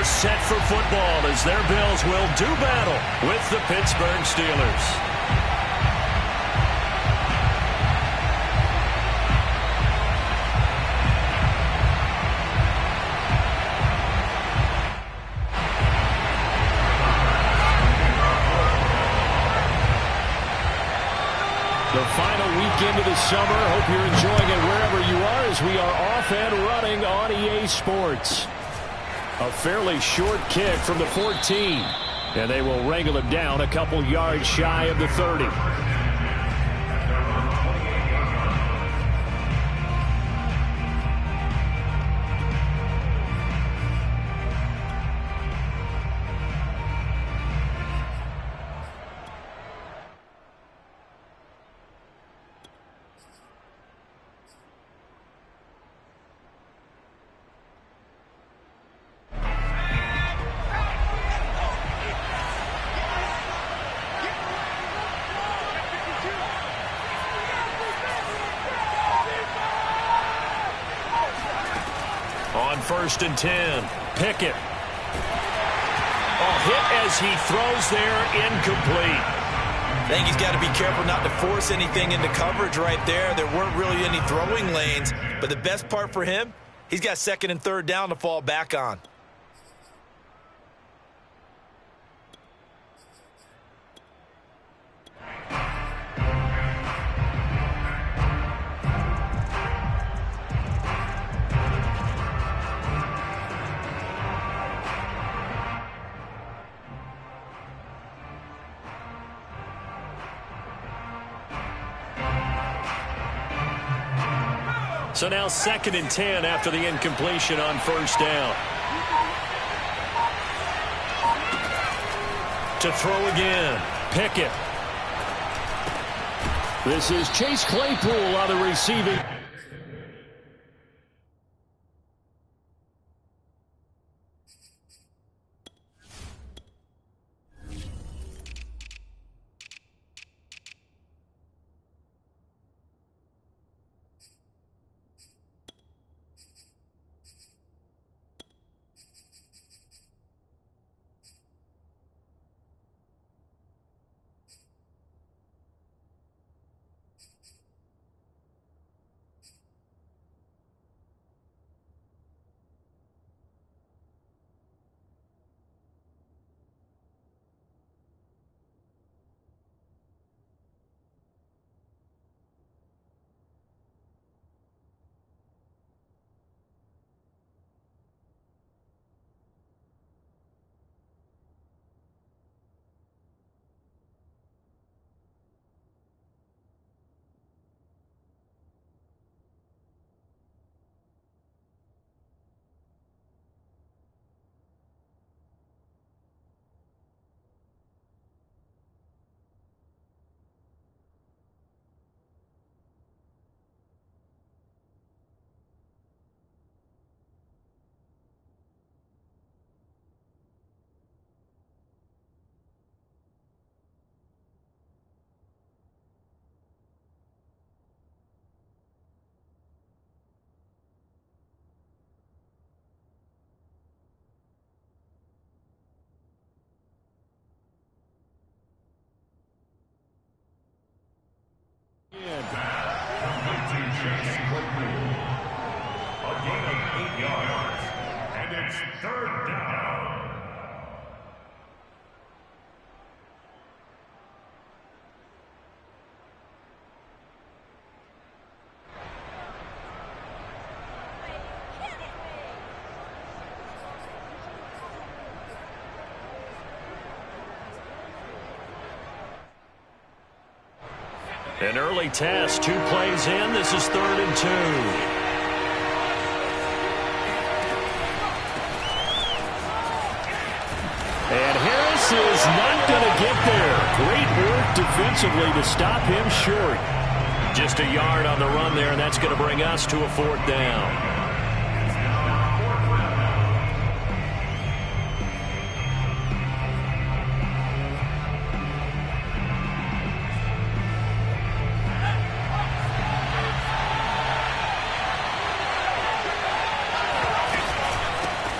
are set for football as their Bills will do battle with the Pittsburgh Steelers. The final weekend of the summer. Hope you're enjoying it wherever you are as we are off and running on EA Sports. A fairly short kick from the 14. And they will wrangle him down a couple yards shy of the 30. On 1st and 10, Pickett. Hit as he throws there, incomplete. I think he's got to be careful not to force anything into coverage right there. There weren't really any throwing lanes, but the best part for him, he's got 2nd and 3rd down to fall back on. So now 2nd and 10 after the incompletion on 1st down. To throw again, Pickett. This is Chase Claypool on the receiving. A gain of 8 yards, and it's 3rd down. An early test, 2 plays in. This is 3rd and 2. And Harris is not going to get there. Great work defensively to stop him short. Just a yard on the run there, and that's going to bring us to a 4th down.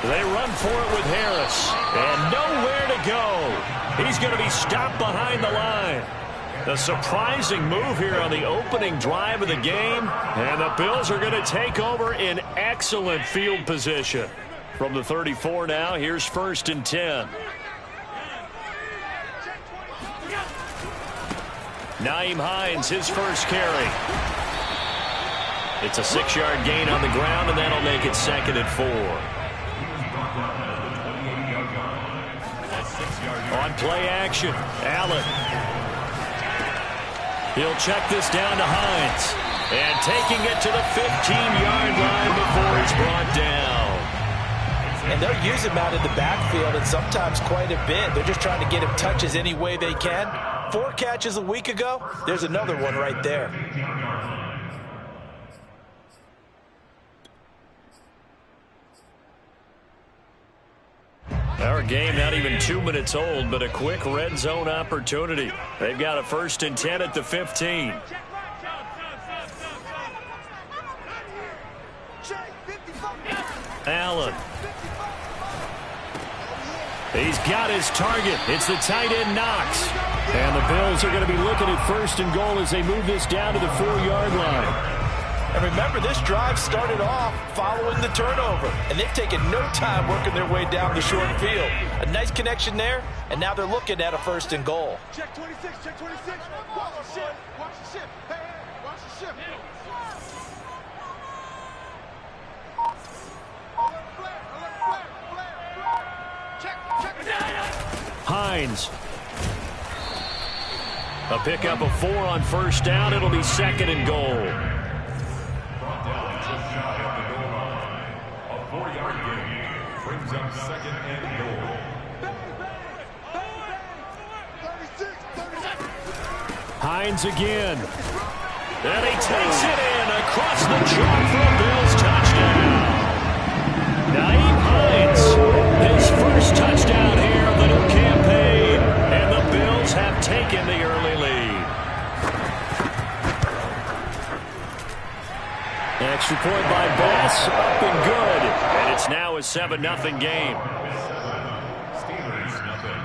They run run for it with Harris. And nowhere to go. He's going to be stopped behind the line. A surprising move here on the opening drive of the game. And the Bills are going to take over in excellent field position. From the 34 now, here's 1st and 10. Nyheim Hines, his first carry. It's a 6-yard gain on the ground, and that'll make it 2nd and 4. On play action, Allen. He'll check this down to Hines. And taking it to the 15-yard line before he's brought down. And they'll use him out in the backfield, and sometimes quite a bit. They're just trying to get him touches any way they can. 4 catches a week ago. There's another one right there. Our game not even 2 minutes old, but a quick red zone opportunity. They've got a 1st and 10 at the 15. Allen. He's got his target. It's the tight end Knox. And the Bills are going to be looking at 1st and goal as they move this down to the 4-yard line. And remember, this drive started off following the turnover. And they've taken no time working their way down the short field. A nice connection there, and now they're looking at a 1st and goal. Check 26, check 26. Watch the ship, watch the ship. Hey, watch the ship. Hines. A pickup of 4 on 1st down. It'll be 2nd and goal. Brought down just shy of the goal line. A 4-yard gain brings up 2nd and goal. Hines again. And he takes it in across the chalk for a Bills touchdown. Nyheim Hines, his first touchdown here of the new campaign. And the Bills have taken the early lead. Extra point by Bass, up and good. And it's now a 7-0 game. Steelers nothing.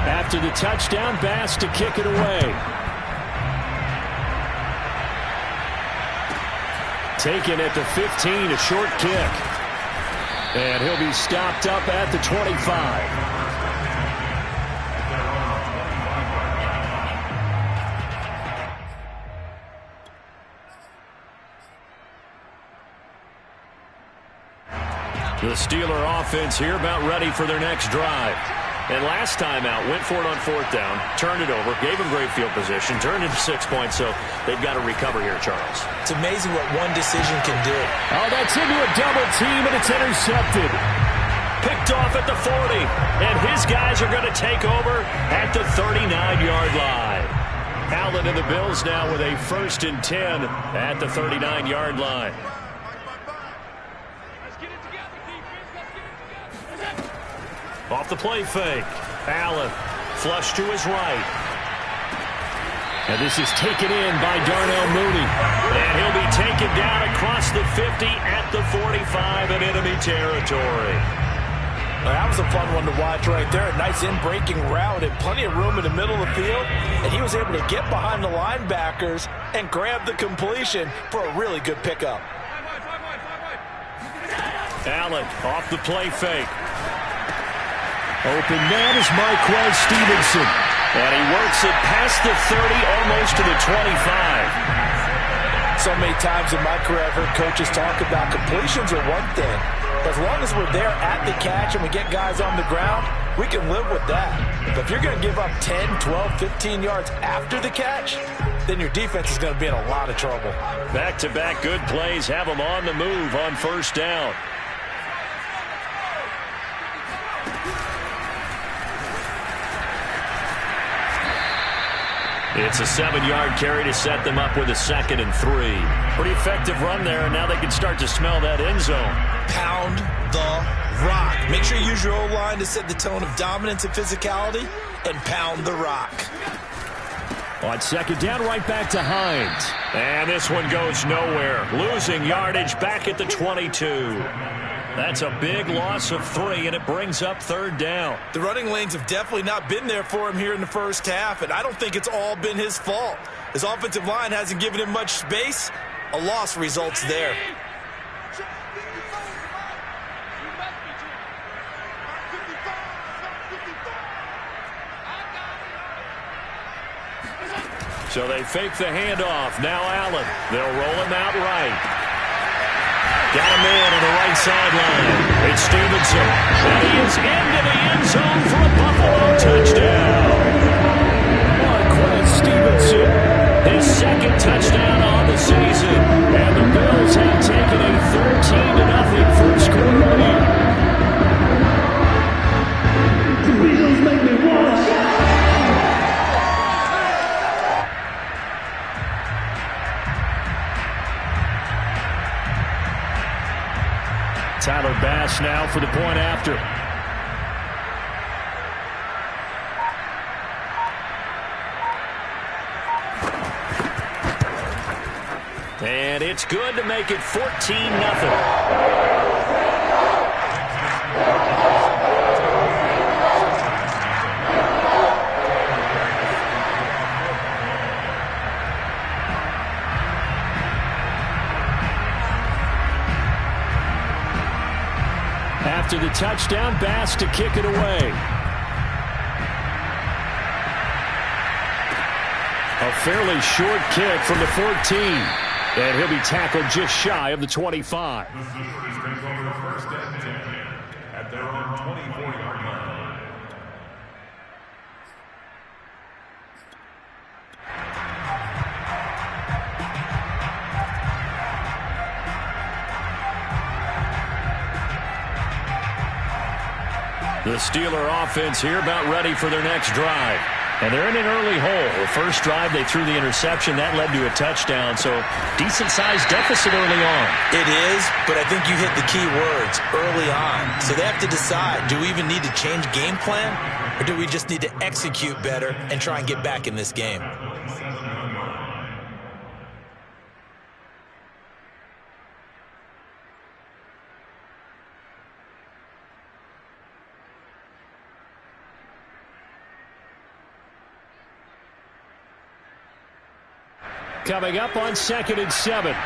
After the touchdown, Bass to kick it away. Taken at the 15, a short kick. And he'll be stopped up at the 25. The Steeler offense here about ready for their next drive. And last time out, went for it on 4th down, turned it over, gave them great field position, turned into 6 points, so they've got to recover here, Charles. It's amazing what one decision can do. Oh, that's into a double team, and it's intercepted. Picked off at the 40, and his guys are going to take over at the 39-yard line. Allen and the Bills now with a 1st and 10 at the 39-yard line. Off the play fake. Allen, flush to his right. And this is taken in by Darnell Mooney. And he'll be taken down across the 50 at the 45 in enemy territory. Well, that was a fun one to watch right there. A nice in-breaking route and plenty of room in the middle of the field. And he was able to get behind the linebackers and grab the completion for a really good pickup. Allen off the play fake. Open man is Marquez Stevenson. And he works it past the 30, almost to the 25. So many times in my career I've heard coaches talk about completions are one thing. But as long as we're there at the catch and we get guys on the ground, we can live with that. But if you're going to give up 10, 12, 15 yards after the catch, then your defense is going to be in a lot of trouble. Back-to-back good plays have them on the move on 1st down. It's a 7-yard carry to set them up with a 2nd and 3. Pretty effective run there, and now they can start to smell that end zone. Pound the rock. Make sure you use your O-line to set the tone of dominance and physicality, and pound the rock. On second down, right back to Hines. And this one goes nowhere. Losing yardage back at the 22. That's a big loss of 3, and it brings up third down. The running lanes have definitely not been there for him here in the first half, and I don't think it's all been his fault. His offensive line hasn't given him much space. A loss results there. So they fake the handoff. Now Allen. They'll roll him out right. Got a man on the right sideline. It's Stevenson. And he is into the end zone for a Buffalo touchdown. Marquez Stevenson, his second touchdown on the season. And the Bills have taken a 13-0 first quarter lead. The Beatles make me wanna shout. Tyler Bass now for the point after. And it's good to make it 14-0. After the touchdown, Bass to kick it away. A fairly short kick from the 14. And he'll be tackled just shy of the 25. The Steelers take over the first and 10 at their own 24-yard line. The Steeler offense here about ready for their next drive. And they're in an early hole. The first drive, they threw the interception. That led to a touchdown. So decent-sized deficit early on. It is, but I think you hit the key words, early on. So they have to decide, do we even need to change game plan? Or do we just need to execute better and try and get back in this game? Coming up on 2nd and 7.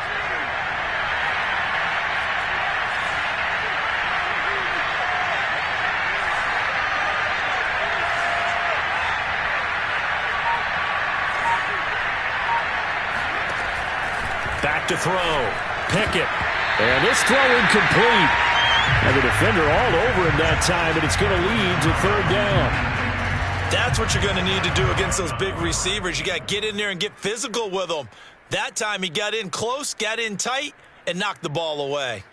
Back to throw. Pickett. And this throw incomplete. And the defender all over him that time, and it's going to lead to third down. That's what you're going to need to do against those big receivers. You got to get in there and get physical with them. That time he got in close, got in tight, and knocked the ball away.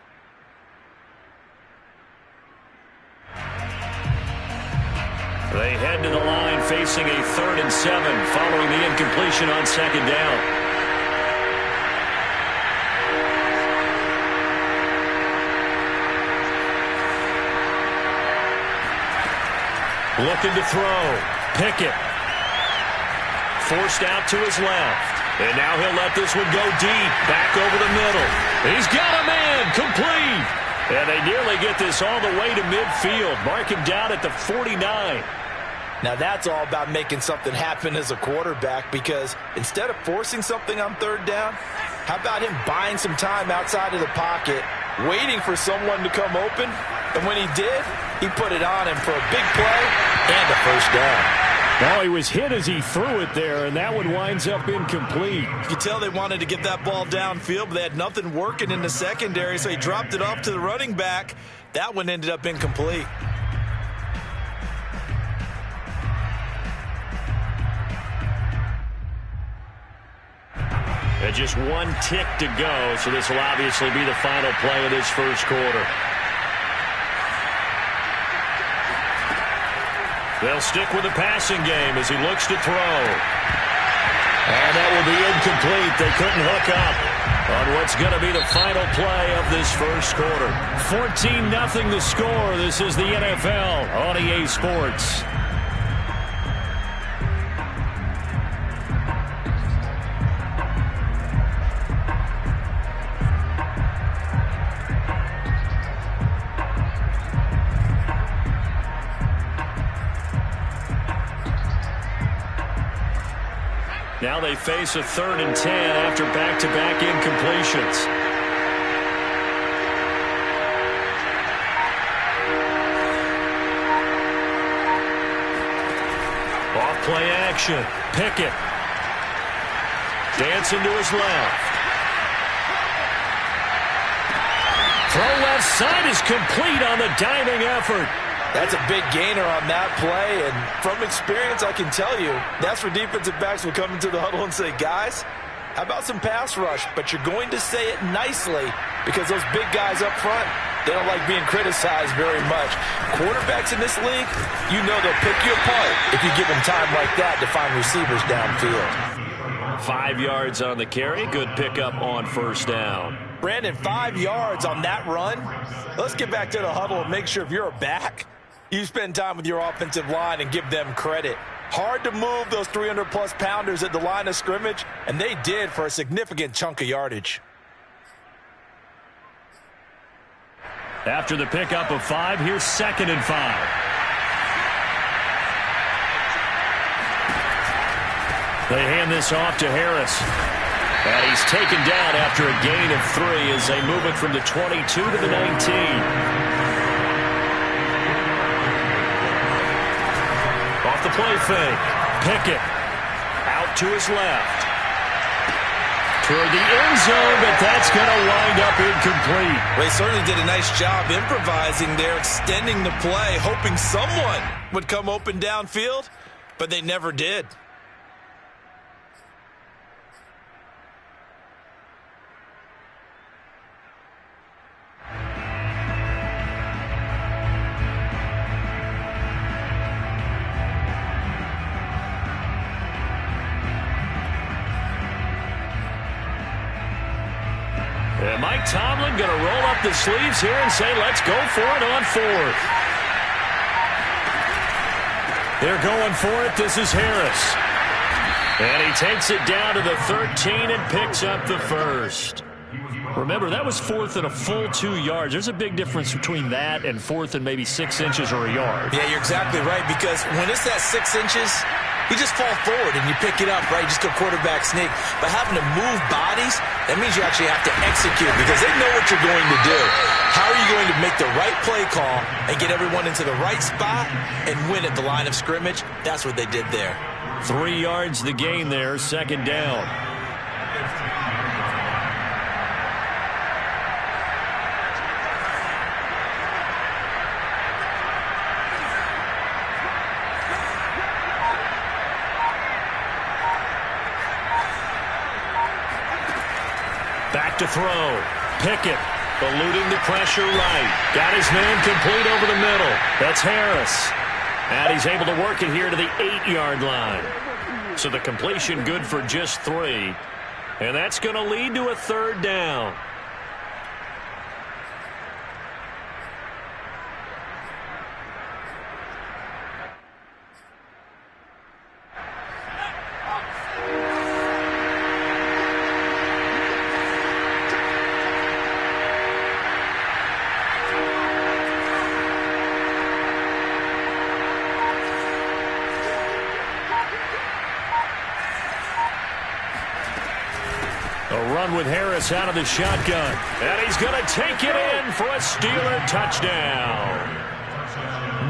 They head to the line facing a 3rd and 7 following the incompletion on 2nd down. Looking to throw. Pickett. Forced out to his left. And now he'll let this one go deep. Back over the middle. He's got a man. Complete. And they nearly get this all the way to midfield. Mark him down at the 49. Now that's all about making something happen as a quarterback, because instead of forcing something on 3rd down, how about him buying some time outside of the pocket, waiting for someone to come open, and when he did, he put it on him for a big play and a first down. Well, he was hit as he threw it there, and that one winds up incomplete. You could tell they wanted to get that ball downfield, but they had nothing working in the secondary, so he dropped it off to the running back. That one ended up incomplete. And just one tick to go, so this will obviously be the final play of this first quarter. They'll stick with the passing game as he looks to throw. And that will be incomplete. They couldn't hook up on what's going to be the final play of this first quarter. 14-0 the score. This is the NFL on EA Sports. Now they face a 3rd and 10 after back-to-back incompletions. Off-play action. Pickett. Dancing to his left. Throw left side is complete on the diving effort. That's a big gainer on that play, and from experience, I can tell you, that's where defensive backs will come into the huddle and say, guys, how about some pass rush? But you're going to say it nicely because those big guys up front, they don't like being criticized very much. Quarterbacks in this league, you know they'll pick you apart if you give them time like that to find receivers downfield. 5 yards on the carry. Good pickup on 1st down. Brandon, 5 yards on that run. Let's get back to the huddle and make sure if you're a back, you spend time with your offensive line and give them credit. Hard to move those 300-plus pounders at the line of scrimmage, and they did for a significant chunk of yardage. After the pickup of 5, here's 2nd and 5. They hand this off to Harris. And he's taken down after a gain of 3 as they move it from the 22 to the 19. Off the play fake. Pickett out to his left. Toward the end zone, but that's going to wind up incomplete. They certainly did a nice job improvising there, extending the play, hoping someone would come open downfield, but they never did. And Mike Tomlin going to roll up the sleeves here and say, let's go for it on 4th. They're going for it. This is Harris. And he takes it down to the 13 and picks up the 1st. Remember, that was 4th and a full 2 yards. There's a big difference between that and 4th and maybe 6 inches or a yard. Yeah, you're exactly right, because when it's that 6 inches, you just fall forward and you pick it up, right? You just go quarterback sneak. But having to move bodies, that means you actually have to execute because they know what you're going to do. How are you going to make the right play call and get everyone into the right spot and win at the line of scrimmage? That's what they did there. 3 yards the gain there, 2nd down. Back to throw. Pickett eluding the pressure right. Got his man complete over the middle. That's Harris. And he's able to work it here to the 8-yard line. So the completion good for just 3. And that's going to lead to a 3rd down. With Harris out of the shotgun. And he's going to take it in for a Steeler touchdown.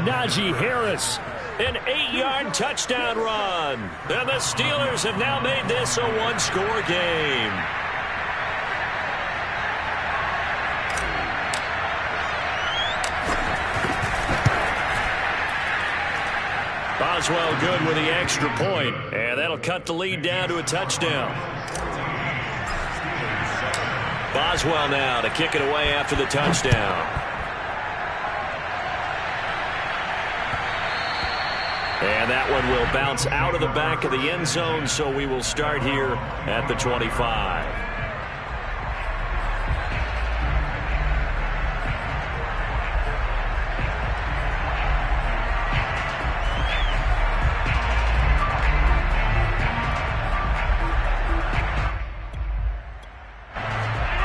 Najee Harris, an 8-yard touchdown run. And the Steelers have now made this a 1-score game. Boswell good with the extra point. And that'll cut the lead down to a touchdown. Boswell now to kick it away after the touchdown. And that one will bounce out of the back of the end zone, so we will start here at the 25.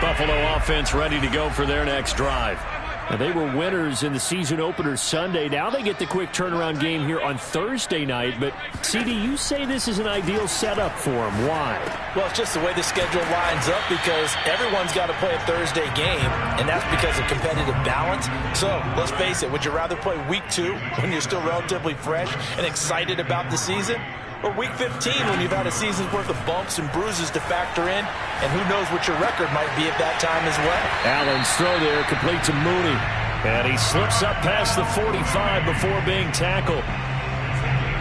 Buffalo offense ready to go for their next drive. Now, they were winners in the season opener Sunday. Now they get the quick turnaround game here on Thursday night. But, CD, you say this is an ideal setup for them. Why? Well, it's just the way the schedule lines up because everyone's got to play a Thursday game, and that's because of competitive balance. So, let's face it, would you rather play week 2 when you're still relatively fresh and excited about the season? Or week 15 when you've had a season's worth of bumps and bruises to factor in, and who knows what your record might be at that time as well. Allen's throw there, complete to Mooney. And he slips up past the 45 before being tackled.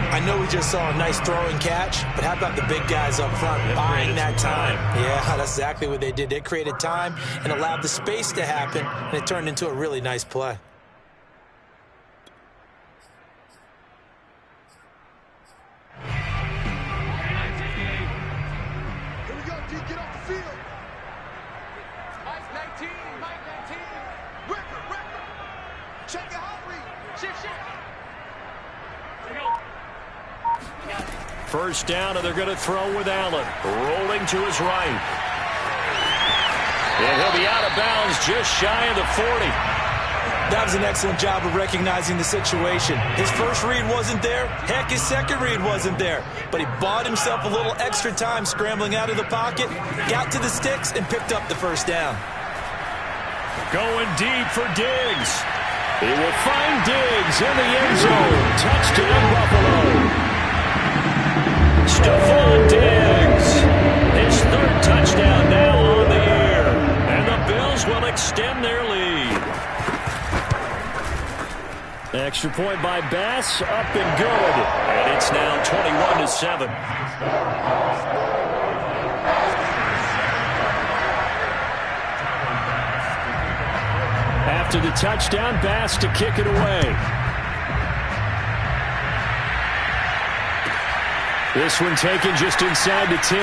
I know we just saw a nice throwing catch, but how about the big guys up front buying that time? Yeah, that's exactly what they did. They created time and allowed the space to happen, and it turned into a really nice play. First down, and they're going to throw with Allen. Rolling to his right. And he'll be out of bounds just shy of the 40. That was an excellent job of recognizing the situation. His first read wasn't there. Heck, his second read wasn't there. But he bought himself a little extra time scrambling out of the pocket, got to the sticks, and picked up the first down. Going deep for Diggs. He will find Diggs in the end zone. Touchdown, Buffalo. Stephon Diggs, his third touchdown now on the year. And the Bills will extend their lead. Extra point by Bass, up and good. And it's now 21-7. After the touchdown, Bass to kick it away. This one taken just inside the 10.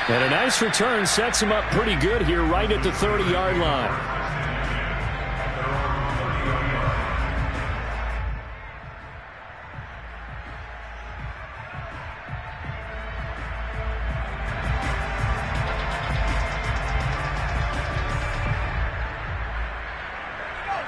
And a nice return sets him up pretty good here right at the 30-yard line.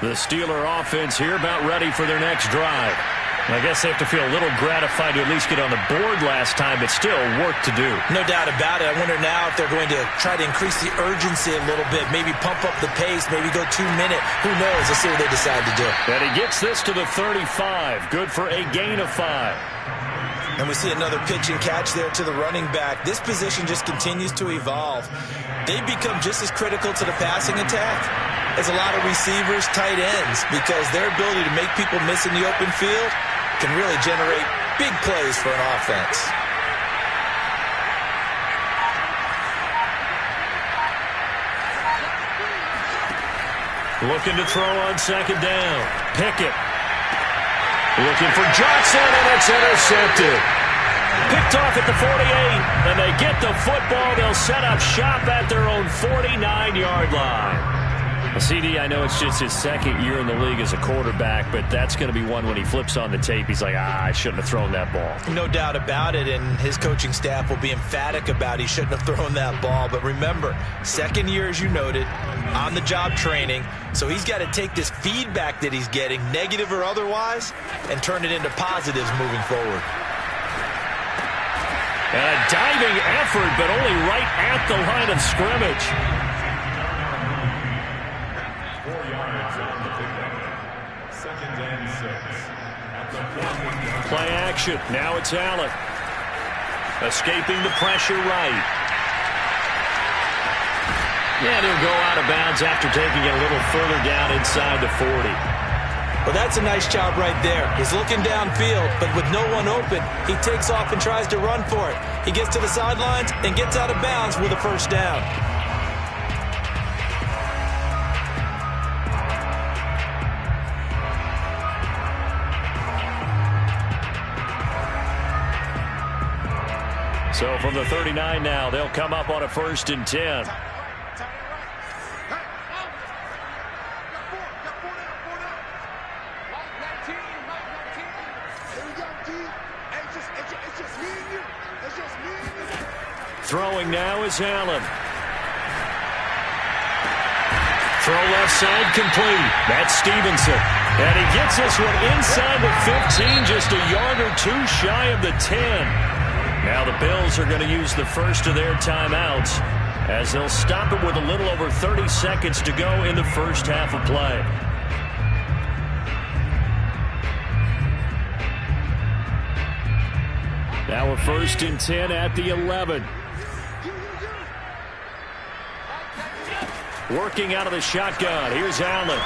The Steeler offense here about ready for their next drive. I guess they have to feel a little gratified to at least get on the board last time, but still work to do. No doubt about it. I wonder now if they're going to try to increase the urgency a little bit, maybe pump up the pace, maybe go 2-minute. Who knows? Let's see what they decide to do. And he gets this to the 35. Good for a gain of 5. And we see another pitch and catch there to the running back. This position just continues to evolve. They become just as critical to the passing attack as a lot of receivers, tight ends, because their ability to make people miss in the open field can really generate big plays for an offense. Looking to throw on second down. Pickett. Looking for Johnson, and it's intercepted. Picked off at the 48, and they get the football. They'll set up shop at their own 49-yard line. CD, I know it's just his second year in the league as a quarterback, but that's going to be one when he flips on the tape. He's like, I shouldn't have thrown that ball. No doubt about it, and his coaching staff will be emphatic about he shouldn't have thrown that ball. But remember, second year, as you noted, on-the-job training, so he's got to take this feedback that he's getting, negative or otherwise, and turn it into positives moving forward. And a diving effort, but only right at the line of scrimmage. 4 yards on the pickup. 2nd and 6. At the 40. Play action. Now it's Allen. Escaping the pressure right. And he'll go out of bounds after taking it a little further down inside the 40. Well, that's a nice job right there. He's looking downfield, but with no one open, he takes off and tries to run for it. He gets to the sidelines and gets out of bounds with a first down. So from the 39 now, they'll come up on a 1st and 10. Throwing now is Allen. throw left side complete. That's Stevenson. And he gets this one inside the 15, just a yard or two shy of the 10. Now the Bills are going to use the first of their timeouts as they'll stop it with a little over 30 seconds to go in the first half of play. Now a 1st and 10 at the 11. Working out of the shotgun. Here's Allen.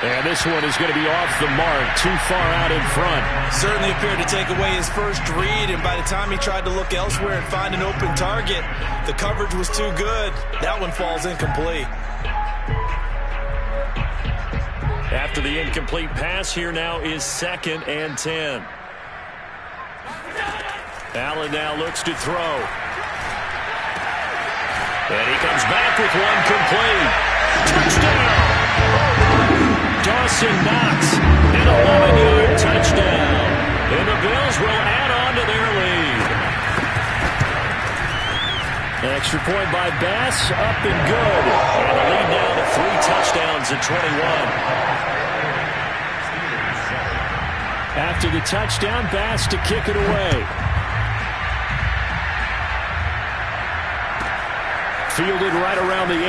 And this one is going to be off the mark, too far out in front. Certainly appeared to take away his first read, and by the time he tried to look elsewhere and find an open target, the coverage was too good. That one falls incomplete. After the incomplete pass, here now is 2nd and 10. Allen now looks to throw. And he comes back with one complete. Touchdown! Dawson Knox, an 11-yard touchdown. And the Bills will add on to their lead. An extra point by Bass, up and good. And the lead now to 3 touchdowns at 21. After the touchdown, Bass to kick it away. Fielded right around the 8.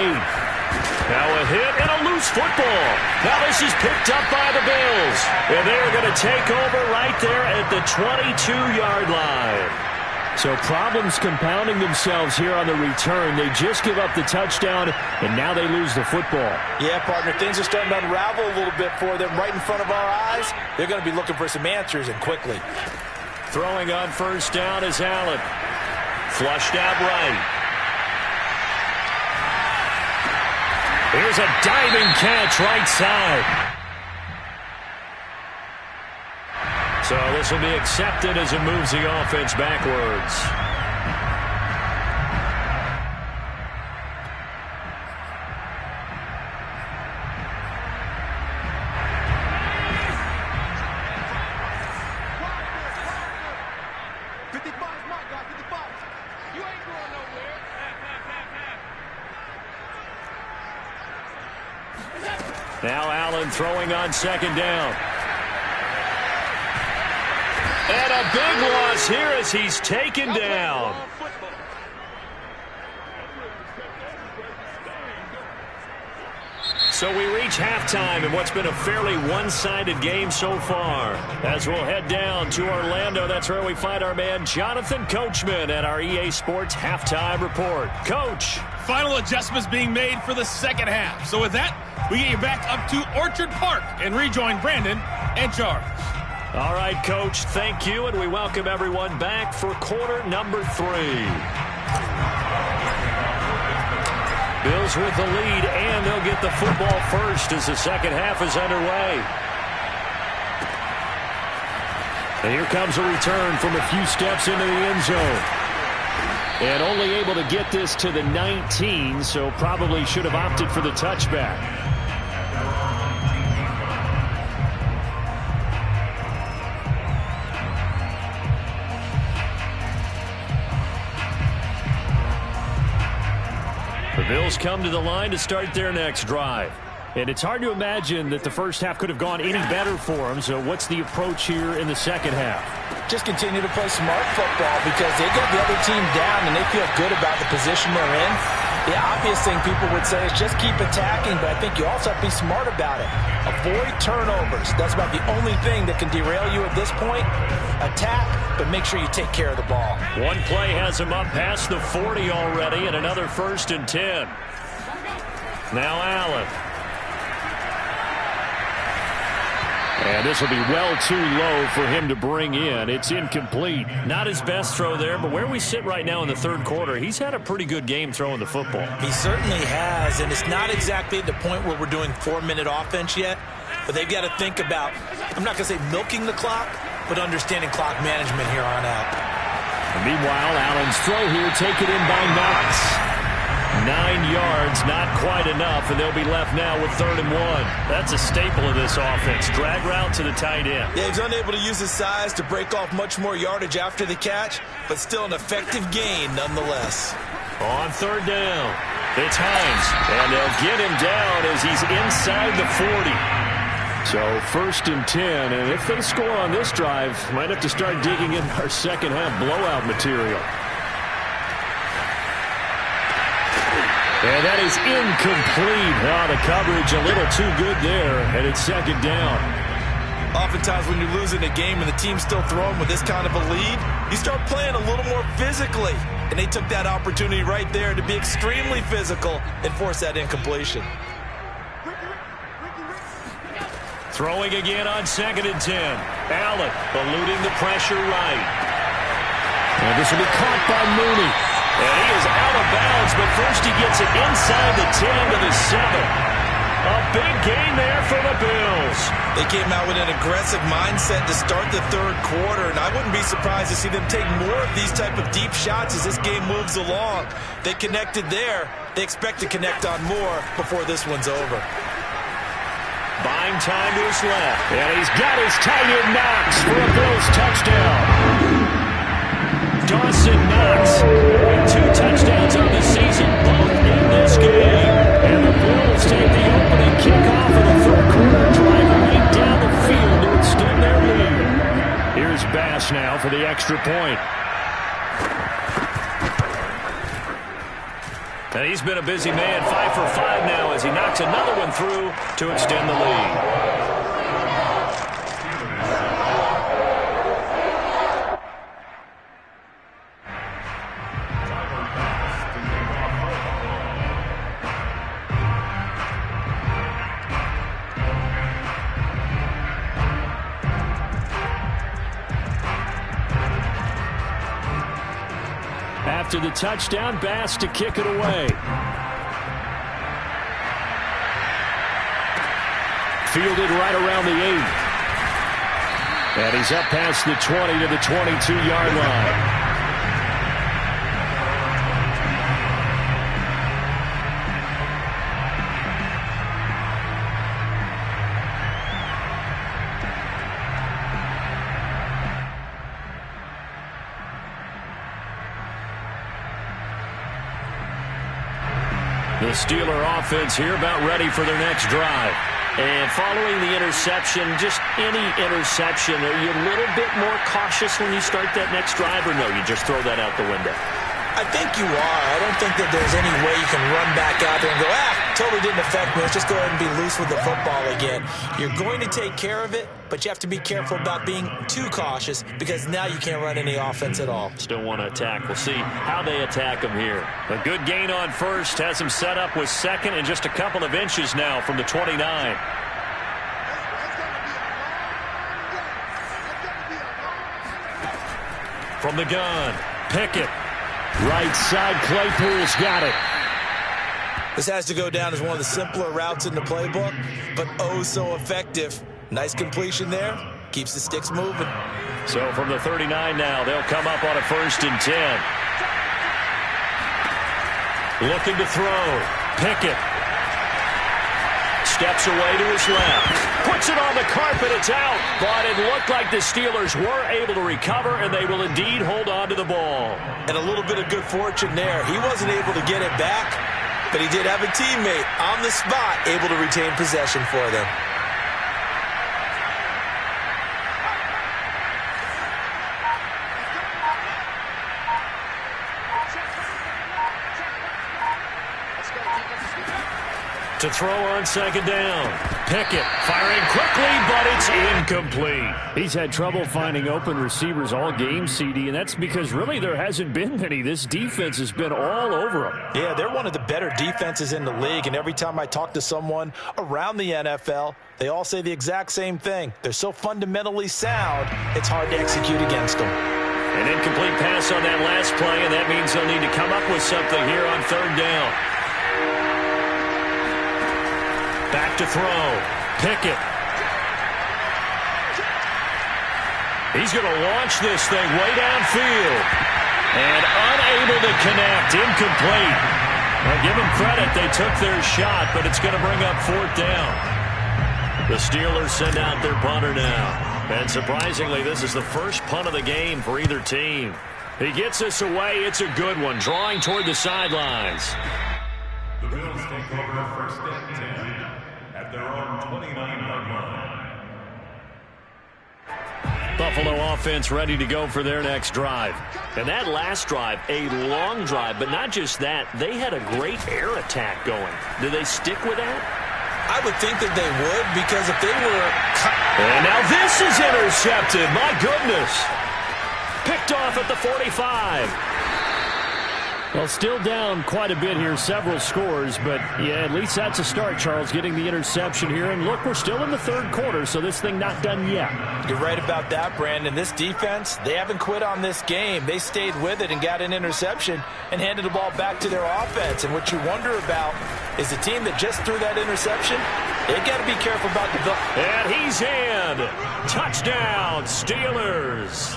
Now a hit and a loose football. Now this is picked up by the Bills. And they're going to take over right there at the 22-yard line. So problems compounding themselves here on the return. They just give up the touchdown, and now they lose the football. Yeah, partner, things are starting to unravel a little bit for them right in front of our eyes. They're going to be looking for some answers, and quickly. Throwing on 1st down is Allen. Flushed out right. Here's a diving catch right side. So this will be accepted as it moves the offense backwards. Now Allen throwing on 2nd down. And a big loss here as he's taken down. So we reach halftime in what's been a fairly one-sided game so far. As we'll head down to Orlando, that's where we find our man Jonathan Coachman at our EA Sports Halftime Report. Coach. Final adjustments being made for the second half. So with that, we get you back up to Orchard Park and rejoin Brandon and Charles. All right, Coach, thank you, and we welcome everyone back for quarter number 3. Bills with the lead, and they'll get the football first as the second half is underway. And here comes a return from a few steps into the end zone. And only able to get this to the 19, so probably should have opted for the touchback. The Bills come to the line to start their next drive. And it's hard to imagine that the first half could have gone any better for them. So what's the approach here in the second half? Just continue to play smart football because they get the other team down and they feel good about the position they're in. The obvious thing people would say is just keep attacking, but I think you also have to be smart about it. Avoid turnovers. That's about the only thing that can derail you at this point. Attack, but make sure you take care of the ball. One play has him up past the 40 already, and another 1st and 10. Now Allen. And this will be well too low for him to bring in. It's incomplete. Not his best throw there, but where we sit right now in the third quarter, he's had a pretty good game throwing the football. He certainly has, and it's not exactly at the point where we're doing 4-minute offense yet, but they've got to think about, I'm not going to say milking the clock, but understanding clock management here on out. And meanwhile, Allen's throw here taken in by Knox. 9 yards, not quite enough, and they'll be left now with 3rd and 1. That's a staple of this offense. Drag route to the tight end. Yeah, he's unable to use his size to break off much more yardage after the catch, but still an effective gain nonetheless. On 3rd down. It's Hines, and they'll get him down as he's inside the 40. So 1st and 10, and if they score on this drive, might have to start digging in our second half blowout material. And that is incomplete. Oh, the coverage a little too good there, and it's 2nd down. Oftentimes when you're losing a game and the team's still throwing with this kind of a lead, you start playing a little more physically. And they took that opportunity right there to be extremely physical and force that incompletion. Throwing again on 2nd and 10. Allen eluding the pressure right. And this will be caught by Mooney. And he is out of bounds, but first he gets it inside the 10 to the 7. A big gain there for the Bills. They came out with an aggressive mindset to start the 3rd quarter, and I wouldn't be surprised to see them take more of these type of deep shots as this game moves along. They connected there. They expect to connect on more before this one's over. Buying time to his left. And he's got his tight end Knox for a Bills touchdown. Dawson Knox with 2 touchdowns on the season, both in this game. And the Bills take the opening kickoff of the 3rd quarter, drive right down the field to extend their lead. Here's Bass now for the extra point. And he's been a busy man, 5 for 5 now as he knocks another one through to extend the lead. After the touchdown, Bass to kick it away. Fielded right around the 8. And he's up past the 20 to the 22-yard line. The Steeler offense here about ready for their next drive. And following the interception, just any interception, are you a little bit more cautious when you start that next drive, or no, you just throw that out the window? I think you are. I don't think that there's any way you can run back out there and go, totally didn't affect me. Let's just go ahead and be loose with the football again. You're going to take care of it, but you have to be careful about being too cautious because now you can't run any offense at all. Still want to attack. We'll see how they attack him here. A good gain on first has him set up with 2nd and just a couple of inches now from the 29. From the gun, Pickett. Right side, Claypool's got it. This has to go down as one of the simpler routes in the playbook, but oh so effective. Nice completion there. Keeps the sticks moving. So from the 39 now, they'll come up on a 1st and 10. Looking to throw. Pickett. Steps away to his left. Puts it on the carpet. It's out. But it looked like the Steelers were able to recover, and they will indeed hold on to the ball. And a little bit of good fortune there. He wasn't able to get it back, but he did have a teammate on the spot able to retain possession for them. To throw on 2nd down. Pickett firing quickly, but it's incomplete. He's had trouble finding open receivers all game, CD, and that's because really there hasn't been many. This defense has been all over him. Yeah, they're one of the better defenses in the league, and every time I talk to someone around the NFL, they all say the exact same thing. They're so fundamentally sound, it's hard to execute against them. An incomplete pass on that last play, and that means they'll need to come up with something here on 3rd down. Back to throw. Pickett. He's going to launch this thing way downfield. And unable to connect. Incomplete. Now give them credit. They took their shot, but it's going to bring up 4th down. The Steelers send out their punter now. And surprisingly, this is the first punt of the game for either team. He gets this away. It's a good one. Drawing toward the sidelines. The Bills take over first and 10 at their own 29-yard line. Buffalo offense ready to go for their next drive. And that last drive, a long drive, but not just that. They had a great air attack going. Do they stick with that? I would think that they would, because if they were... And now this is intercepted. My goodness. Picked off at the 45. Well, still down quite a bit here, several scores, but yeah, at least that's a start, Charles, getting the interception here. And look, we're still in the third quarter, so this thing not done yet. You're right about that, Brandon. This defense, they haven't quit on this game. They stayed with it and got an interception and handed the ball back to their offense. And what you wonder about is the team that just threw that interception, they got to be careful about the... And he's in. Touchdown, Steelers.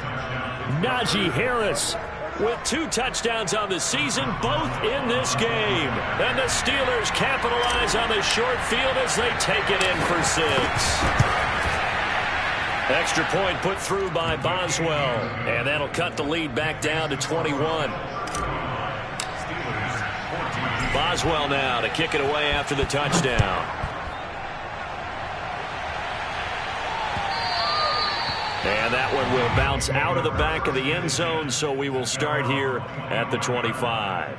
Najee Harris with 2 touchdowns on the season, both in this game. And the Steelers capitalize on the short field as they take it in for 6. Extra point put through by Boswell. And that'll cut the lead back down to 21. Boswell now to kick it away after the touchdown. And that one will bounce out of the back of the end zone, so we will start here at the 25.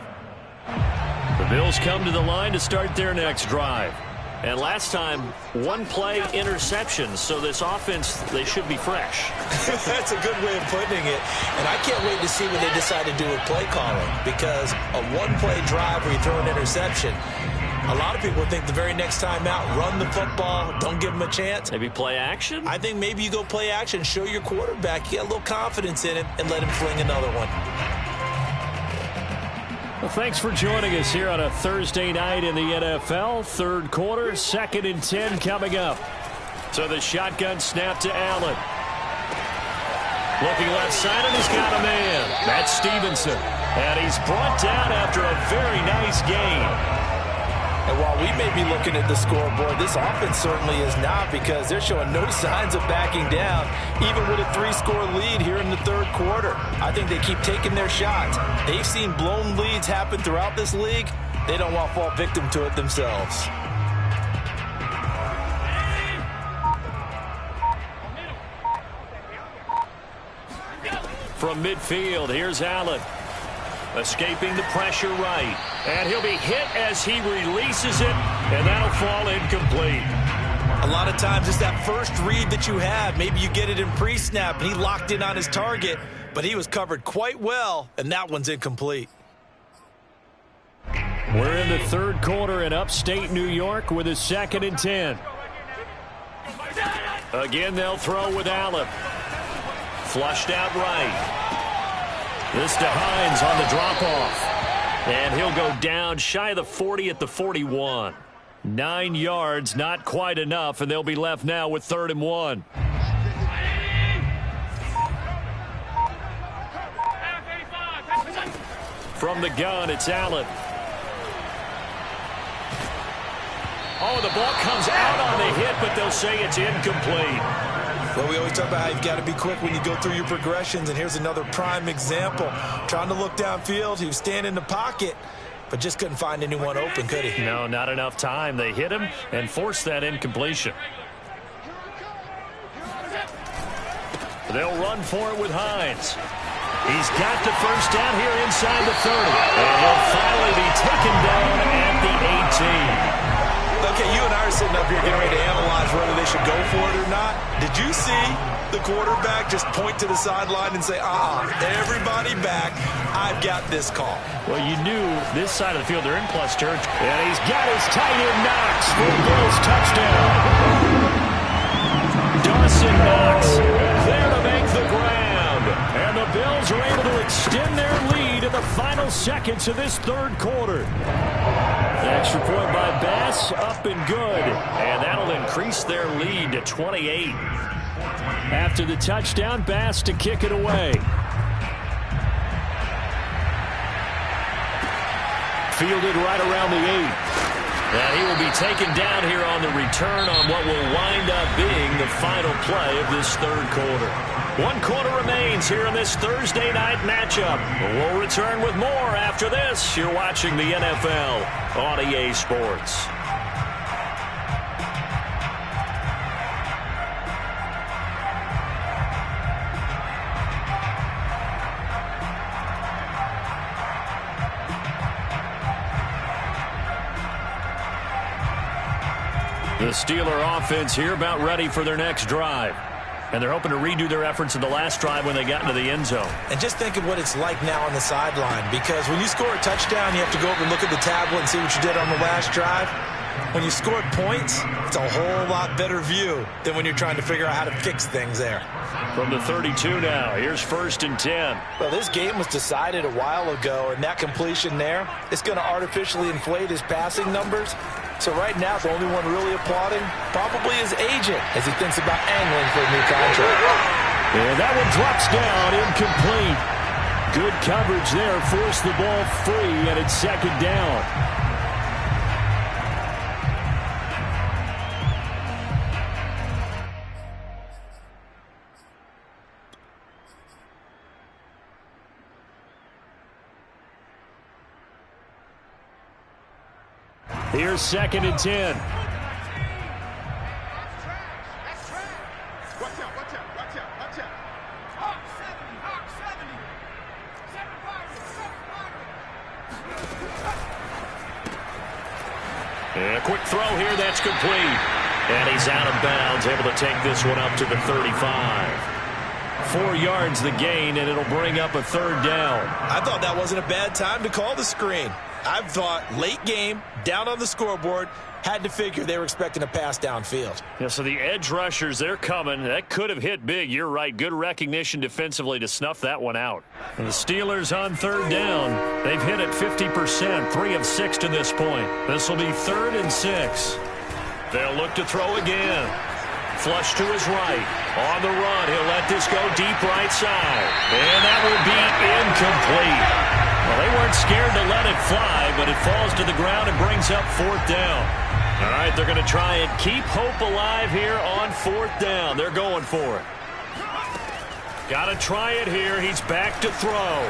The Bills come to the line to start their next drive. And last time, 1 play interception, so this offense, they should be fresh. That's a good way of putting it. And I can't wait to see what they decide to do with play calling, because a 1-play drive where you throw an interception, a lot of people think the very next time out, run the football, don't give them a chance. Maybe play action? I think maybe you go play action, show your quarterback, you got a little confidence in him, and let him fling another one. Well, thanks for joining us here on a Thursday night in the NFL. Third quarter, 2nd and 10 coming up. So the shotgun snap to Allen. Looking left side, and he's got a man. That's Stevenson. And he's brought down after a very nice game. And while we may be looking at the scoreboard, this offense certainly is not, because they're showing no signs of backing down, even with a 3-score lead here in the third quarter. I think they keep taking their shots. They've seen blown leads happen throughout this league. They don't want to fall victim to it themselves. From midfield, here's Allen. Escaping the pressure right. And he'll be hit as he releases it, and that'll fall incomplete. A lot of times it's that first read that you have. Maybe you get it in pre-snap, and he locked in on his target, but he was covered quite well, and that one's incomplete. We're in the third quarter in upstate New York with a 2nd and 10. Again, they'll throw with Allen. Flushed out right. This to Hines on the drop-off. And he'll go down shy of the 40 at the 41. 9 yards, not quite enough, and they'll be left now with 3rd and 1. From the gun, it's Allen. Oh, the ball comes out on the hit, but they'll say it's incomplete. Well, we always talk about how you've got to be quick when you go through your progressions, and here's another prime example. Trying to look downfield, he was standing in the pocket, but just couldn't find anyone open, could he? No, not enough time. They hit him and forced that incompletion. They'll run for it with Hines. He's got the first down here inside the 30. And he'll finally be taken down at the 18. Okay, you and I are sitting up here getting ready to analyze whether they should go for it or not. Did you see the quarterback just point to the sideline and say, everybody back, I've got this call? Well, you knew this side of the field, they're in plus territory. And he's got his tight end Knox for the Bills touchdown. Dawson Knox there to make the ground. And the Bills are able to extend their lead in the final seconds of this third quarter. Extra point by Bass, up and good. And that'll increase their lead to 28. After the touchdown, Bass to kick it away. Fielded right around the 8. And he will be taken down here on the return on what will wind up being the final play of this third quarter. 1 quarter remains here in this Thursday night matchup. We'll return with more after this. You're watching the NFL on EA Sports. The Steeler offense here about ready for their next drive. And they're hoping to redo their efforts in the last drive when they got into the end zone. And just think of what it's like now on the sideline, because when you score a touchdown, you have to go over and look at the tablet and see what you did on the last drive. When you scored points, it's a whole lot better view than when you're trying to figure out how to fix things there. From the 32 now, here's 1st and 10. Well, this game was decided a while ago, and that completion there is going to artificially inflate his passing numbers. So right now, the only one really applauding probably his agent as he thinks about angling for a new contract. And that one drops down, incomplete. Good coverage there, forced the ball free, and it's 2nd down. Here's 2nd and 10. Watch out, watch out, watch out, watch out. Hawk 70, Hawk 70. 7-5, And a quick throw here, that's complete. And he's out of bounds, able to take this one up to the 35. 4 yards the gain, and it'll bring up a 3rd down. I thought that wasn't a bad time to call the screen. I thought late game, down on the scoreboard, had to figure they were expecting a pass downfield. Yeah, so the edge rushers, they're coming. That could have hit big. You're right. Good recognition defensively to snuff that one out. And the Steelers on 3rd down. They've hit it 50%, 3 of 6 to this point. This will be 3rd and 6. They'll look to throw again. Flush to his right. On the run, he'll let this go deep right side. And that will be incomplete. Well, they weren't scared to let it fly, but it falls to the ground and brings up 4th down. All right, they're going to try and keep hope alive here on 4th down. They're going for it. Got to try it here. He's back to throw.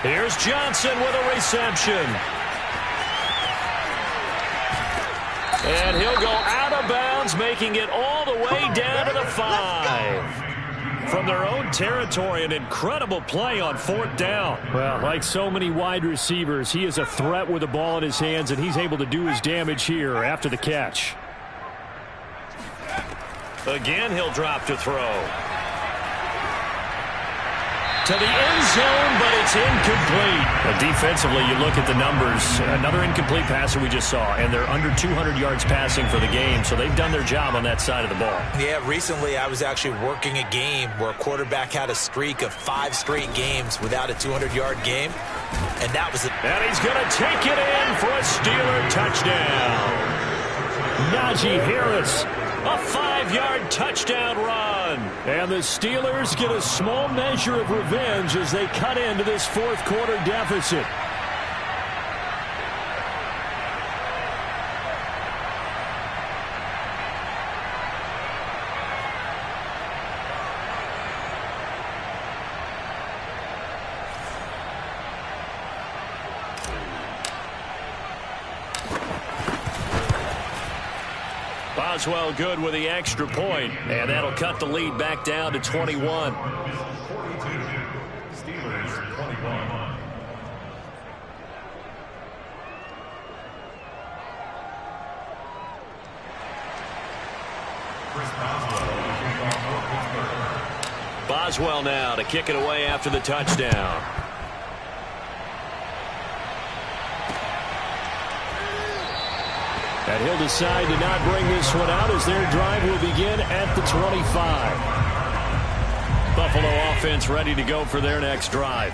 Here's Johnson with a reception. And he'll go out of bounds, making it all the way down to the 5. From their own territory, an incredible play on 4th down. Well, like so many wide receivers, he is a threat with the ball in his hands, and he's able to do his damage here after the catch. Again, he'll drop to throw. To the end zone, but it's incomplete. Well, defensively, you look at the numbers. Another incomplete passer we just saw, and they're under 200 yards passing for the game, so they've done their job on that side of the ball. Yeah, recently I was actually working a game where a quarterback had a streak of 5 straight games without a 200-yard game, and that was it. And he's going to take it in for a Steeler touchdown. Najee Harris. A 5-yard touchdown run. And the Steelers get a small measure of revenge as they cut into this 4th quarter deficit. Boswell good with the extra point, and that'll cut the lead back down to 21. 42, Steelers 21. Chris Boswell now to kick it away after the touchdown. And he'll decide to not bring this one out as their drive will begin at the 25. Buffalo offense ready to go for their next drive.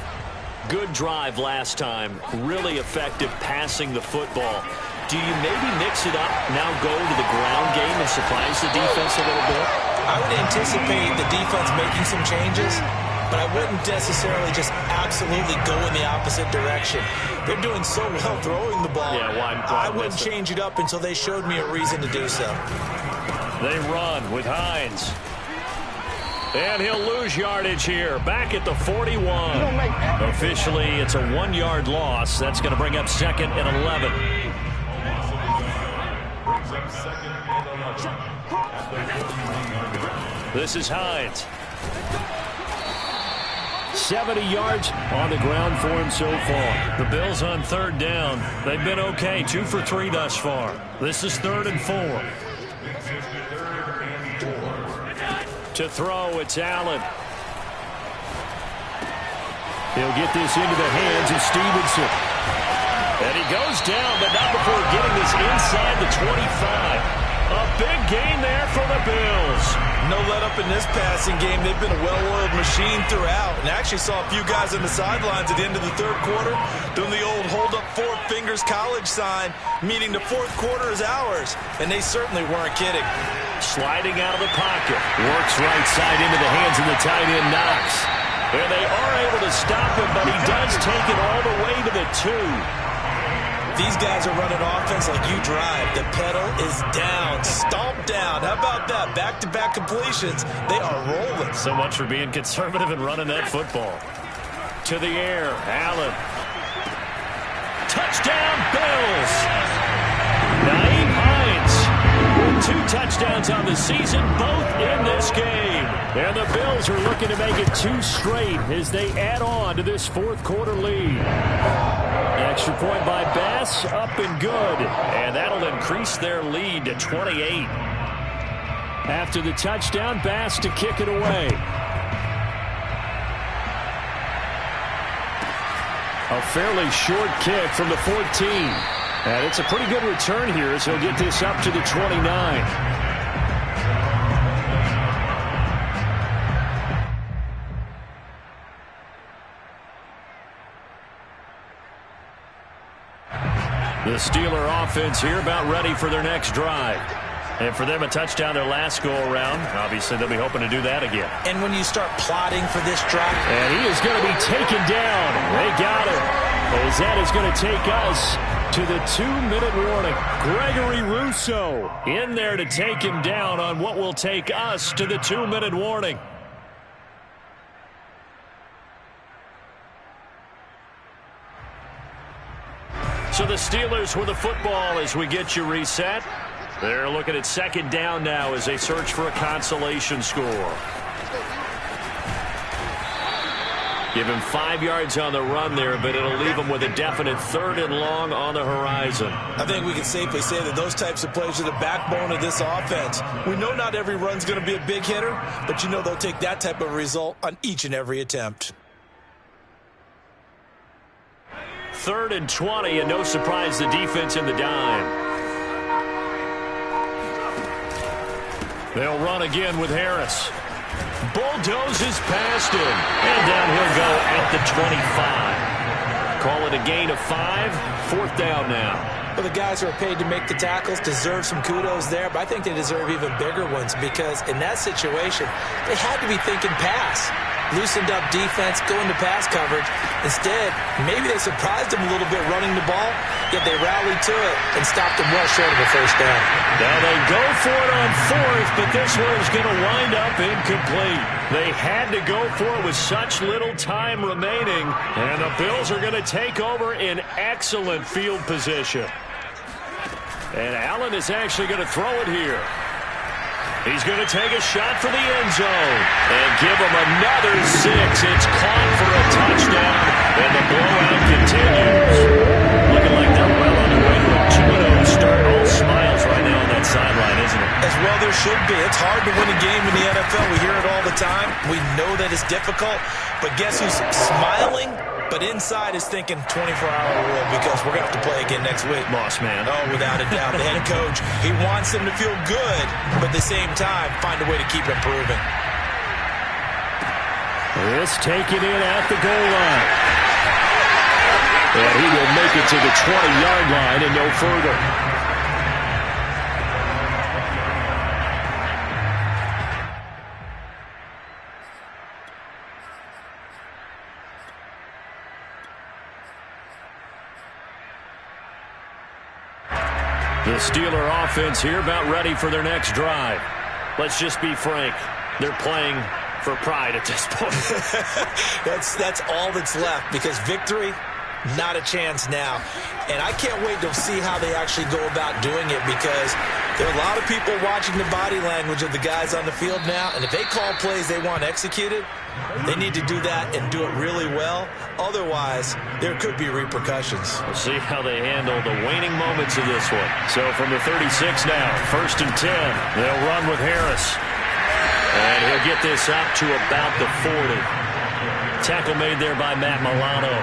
Good drive last time. Really effective passing the football. Do you maybe mix it up, now go to the ground game and surprise the defense a little bit? I would anticipate the defense making some changes, but I wouldn't necessarily just absolutely go in the opposite direction. They're doing so well throwing the ball. Yeah, why I wouldn't change it up until they showed me a reason to do so. They run with Hines. And he'll lose yardage here, back at the 41. Officially, it's a 1-yard loss. That's going to bring up 2nd and 11. This is Hines. 70 yards on the ground for him so far. The Bills on 3rd down. They've been okay, 2 for 3 thus far. This is 3rd and 4. To throw, it's Allen. He'll get this into the hands of Stevenson. And he goes down, but not before getting this inside the 25. A big gain there for the Bills. No let up in this passing game. They've been a well-oiled machine throughout. And I actually saw a few guys on the sidelines at the end of the 3rd quarter doing the old hold up 4 fingers college sign, meaning the 4th quarter is ours. And they certainly weren't kidding. Sliding out of the pocket. Works right side into the hands of the tight end, Knox. And they are able to stop him, but he does take it all the way to the 2. These guys are running offense like you drive. The pedal is down, stomped down. How about that? Back-to-back completions. They are rolling. So much for being conservative and running that football. To the air, Allen. Touchdown, Bills. Nyheim Hines with 2 touchdowns on the season, both in this game. And the Bills are looking to make it 2 straight as they add on to this 4th quarter lead. Extra point by Bass, up and good. And that'll increase their lead to 28. After the touchdown, Bass to kick it away. A fairly short kick from the 14. And it's a pretty good return here as he'll get this up to the 29. The Steeler offense here about ready for their next drive. And for them, a touchdown their last go-around. Obviously, they'll be hoping to do that again. And when you start plotting for this drive. And he is going to be taken down. They got him. As that is going to take us to the 2-minute warning. Gregory Rousseau in there to take him down on what will take us to the 2-minute warning. So the Steelers with the football as we get you reset. They're looking at 2nd down now as they search for a consolation score. Give him 5 yards on the run there, but it'll leave him with a definite 3rd and long on the horizon. I think we can safely say that those types of plays are the backbone of this offense. We know not every run's going to be a big hitter, but you know they'll take that type of result on each and every attempt. 3rd and 20, and no surprise, the defense in the dime. They'll run again with Harris. Bulldozes past him. And down he'll go at the 25. Call it a gain of 5. 4th down now. Well, the guys who are paid to make the tackles deserve some kudos there, but I think they deserve even bigger ones because in that situation, they had to be thinking pass. Loosened up defense, going to pass coverage. Instead, maybe they surprised them a little bit running the ball, yet they rallied to it and stopped them well short of a 1st down. Now they go for it on 4th, but this one is going to wind up incomplete. They had to go for it with such little time remaining, and the Bills are going to take over in excellent field position. And Allen is actually going to throw it here. He's going to take a shot for the end zone and give him another 6. It's caught for a touchdown, and the blowout continues. Looking like they're well on the way to a 2-0 start. All smiles right now on that sideline, isn't it? As well there should be. It's hard to win a game in the NFL. We hear it all the time. We know that it's difficult, but guess who's smiling? But inside is thinking 24-hour rule because we're going to have to play again next week. Boss man. Oh, without a doubt. The head coach, he wants them to feel good, but at the same time, find a way to keep improving. This taken in at the goal line. And he will make it to the 20-yard line and no further. The Steeler offense here about ready for their next drive. Let's just be frank. They're playing for pride at this point. That's all that's left, because victory, not a chance now. And I can't wait to see how they actually go about doing it, because there are a lot of people watching the body language of the guys on the field now, and if they call plays they want executed, they need to do that and do it really well. Otherwise, there could be repercussions. We'll see how they handle the waning moments of this one. So from the 36 now, 1st and 10. They'll run with Harris. And he'll get this up to about the 40. Tackle made there by Matt Milano.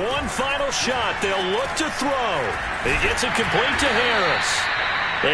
One final shot. They'll look to throw. He gets it complete to Harris.